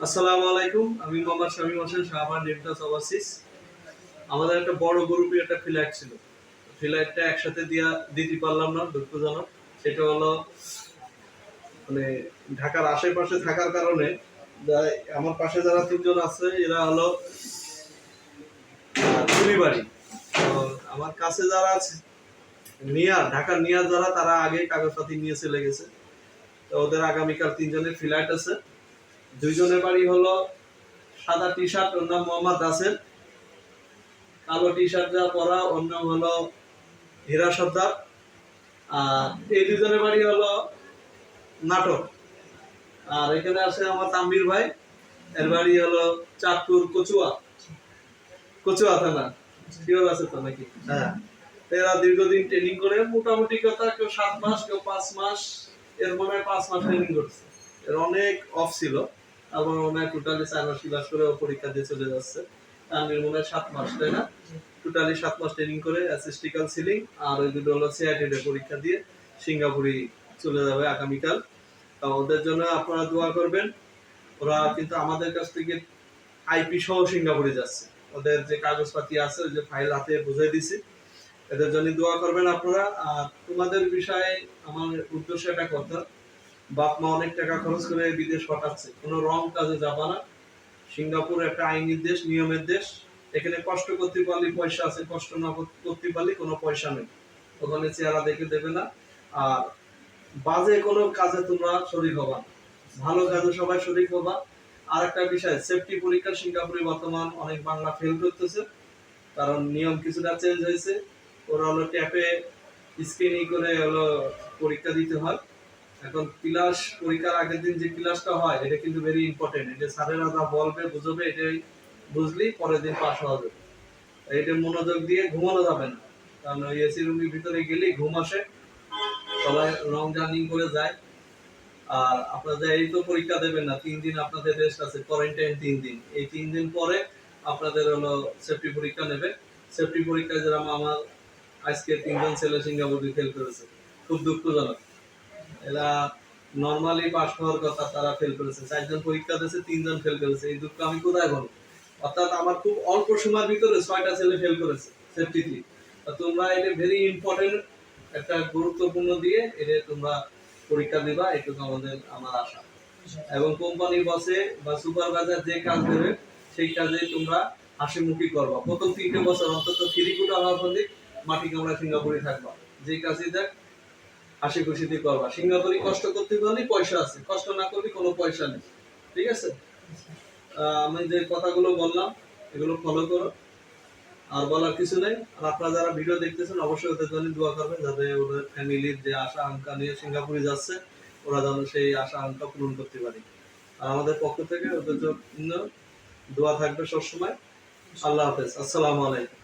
আসসালামু আলাইকুম, আমি মোহাম্মদ শামীম হোসেন শাহবান রেমিটেন্স ওভারসিজ। আমাদের একটা বড় গ্রুপে একটা ফ্লাইট ছিল, ফ্লাইটটা একসাথে দিতে পারলাম না, দুঃখজনক। সেটা হলো মানে ঢাকার আশেপাশে থাকার কারণে আমার পাশে যারা তিনজন আছে এরা হলো কুড়িবাড়ি। তো আমার কাছে যারা আছে ঢাকার নিয়ার যারা, তারা আগে কাগজপাতি নিয়ে চলে গেছে। তো ওদের আগামীকাল তিনজনের ফ্লাইট আছে। দুইজনের বাড়ি হলো সাদা টি শার্ট, ওর নাম মোহাম্মদ রাসেল। কালো টি শার্ট যা পরা, ওর নাম হলো হীরা সর্দার। আর এই দুজনের বাড়ি হলো নাটক। আর এখানে আছে আমার তাম্বির ভাই, এর বাড়ি হলো চাঁদপুর কচুয়া থানা। শিওর আছে তো নাকি? হ্যাঁ। এরা দীর্ঘদিন ট্রেনিং করে, মোটামুটি কথা কেউ 7 মাস, কেউ 5 মাস, এর মনে হয় 5 মাস ট্রেনিং করছে। এর অনেক অফ ছিল, আবার মনে হয় টোটালি 4 মাস ক্লাস করে পরীক্ষা দিয়ে চলে যাচ্ছে। তানভীর মনে হয় 7 মাস, তাই না? টোটালি 7 মাস ট্রেনিং করে অ্যাসিস্টিক্যাল সিলিং আর ওই দুটো হলো সিআইটি পরীক্ষা দিয়ে সিঙ্গাপুরে চলে যাবে আগামীকাল। তা ওদের জন্য আপনারা দোয়া করবেন। ওরা কিন্তু আমাদের কাছ থেকে আইপি সহ সিঙ্গাপুরে যাচ্ছে। ওদের যে কাগজপাতি আছে, ওই যে ফাইল হাতে বুঝাই দিছি, এদের জন্য দোয়া করবেন আপনারা। আর তোমাদের বিষয়ে আমার উদ্দেশ্য একটা কথা, বাপ মা অনেক টাকা খরচ করে বিদেশ পাঠাচ্ছে, কোনো রং কাজে যাবা না। সিঙ্গাপুর একটা আইনি দেশ, নিয়মের দেশ। এখানে কষ্ট করতে পারলে পয়সা আছে, কষ্ট না করতে পারলে কোনো পয়সা নেই। ওখানে চেহারা দেখে দেবে না। আর বাজে কোনো কাজে তোমরা শরীক হবা, ভালো কাজে সবাই শরীক হবা। আর একটা বিষয়, সেফটি পরীক্ষা সিঙ্গাপুরে বর্তমান অনেক বাংলা ফেল করতেছে, কারণ নিয়ম কিছুটা চেঞ্জ হয়েছে। ওরা হলো ট্যাপে স্ক্রিনিং করে হলো পরীক্ষা দিতে হয়। এখন ক্লাস পরীক্ষার আগের দিন যে ক্লাসটা হয়, এটা কিন্তু ভেরি ইম্পর্টেন্ট। এটা স্যারেরা যা বলবে বুঝবে, এটাই বুঝলেই পরের দিন পাস হওয়া যাবে। এটা মনোযোগ দিয়ে ঘুমানো যাবে না, কারণ ওই এসি রুমের ভিতরে গেলেই ঘুম আসে। সবাই লং জার্নি করে যায়। আর আপনাদের এই তো পরীক্ষা দেবেন না, 3 দিন আপনাদের রেস্ট আছে, কোয়ারেন্টাইন 3 দিন। এই 3 দিন পরে আপনাদের হলো সেফটি পরীক্ষা নেবে। সেফটি পরীক্ষায় যেরকম আমার আজকে 3জন ছেলে সিঙ্গাপুরে ফেল করেছে, খুব দুঃখজনক। এরা নরমালি পাস হওয়ার কথা, তারা ফেল করেছে। 4জন পরীক্ষা দিয়েছে, 3জন ফেল করেছে। এই দুঃখ আমি কোথায় বলবো? অর্থাৎ আমার খুব অল্প সময়ের ভিতরে 6টা ছেলে ফেল করেছে সেফটিতে। তোমরা এটা ভেরি ইম্পর্টেন্ট, একটা গুরুত্বপূর্ণ দিয়ে এটা তোমরা পরীক্ষা দিবা, এটুকু আমার আশা। এবং কোম্পানির বসে বা সুপারভাইজার যে কাজ দেবে, সেই কাজে তোমরা হাসিমুখী করবা। প্রথম 3টে বছর অন্তত 3 কোটা হওয়ার পরে মাটি কামড়া সিঙ্গাপুরে থাকবা। যে কাজই দেখ হাসি খুশিতে করবা। সিঙ্গাপুরে কষ্ট করতে পারলে পয়সা আছে, কষ্ট না করলে কোনো পয়সা নেই। ঠিক আছে? আমি যে কথাগুলো বললাম এগুলো ফলো করো, আর বলার কিছু নেই। আর আপনারা যারা ভিডিও দেখতেছেন অবশ্যই ওদের জন্য দোয়া করবেন, যাতে ওদের ফ্যামিলির যে আশা আকাঙ্ক্ষা নিয়ে সিঙ্গাপুরে যাচ্ছে, ওরা যেন সেই আশা আকাঙ্ক্ষা পূরণ করতে পারে। আর আমাদের পক্ষ থেকে ওদের জন্য দোয়া থাকবে সবসময়। আল্লাহ হাফেজ, আসসালামু আলাইকুম।